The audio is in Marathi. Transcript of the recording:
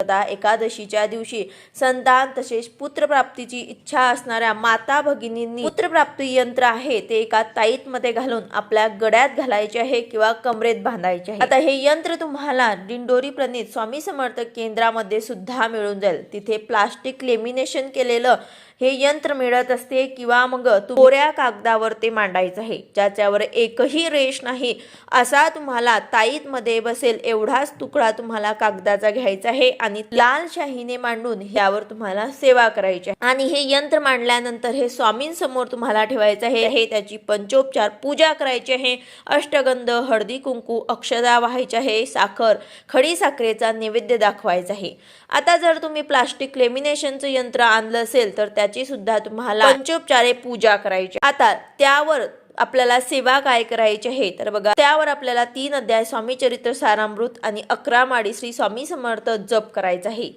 प्रतिपदा एकादशीच्या दिवशी संतान तसेच पुत्रप्राप्तीची इच्छा असणाऱ्या माता भगिनींनी पुत्रप्राप्ती यंत्र आहे ते एका ताईतमध्ये घालून आपल्या गळ्यात घालायचे आहे किंवा कमरेत बांधायचे आहे। आता हे यंत्र तुम्हाला दिंडोरी प्रणित स्वामी समर्थ केंद्रामध्ये सुद्धा मिळून जाईल। तिथे प्लास्टिक लेमिनेशन केलेलं हे यंत्र मिळत असते किंवा मग कोऱ्या कागदावर ते मांडायचं आहे, ज्याच्यावर एकही रेष नाही असा तुम्हाला ताईत मध्ये बसेल एवढाच तुकडा तुम्हाला कागदाचा घ्यायचा आहे आणि लाल शाहीने मांडून यावर तुम्हाला सेवा करायची आहे। आणि हे यंत्र मांडल्यानंतर हे स्वामींसमोर तुम्हाला ठेवायचं आहे, त्याची पंचोपचार पूजा करायची आहे। अष्टगंध, हळदी कुंकू, अक्षता व्हायच्या आहे, साखर, खडी साखरेचा नैवेद्य दाखवायचा आहे। आता जर तुम्ही प्लास्टिक लेमिनेशनचं यंत्र आणलं असेल तर त्याची सुद्धा तुम्हाला पंचोपचारे पूजा करायची। आता त्यावर आपल्याला सेवा काय करायची आहे तर बघा, त्यावर आपल्याला 3 अध्याय स्वामी चरित्र सारामृत आणि 11 माळी श्री स्वामी समर्थ जप करायचा आहे।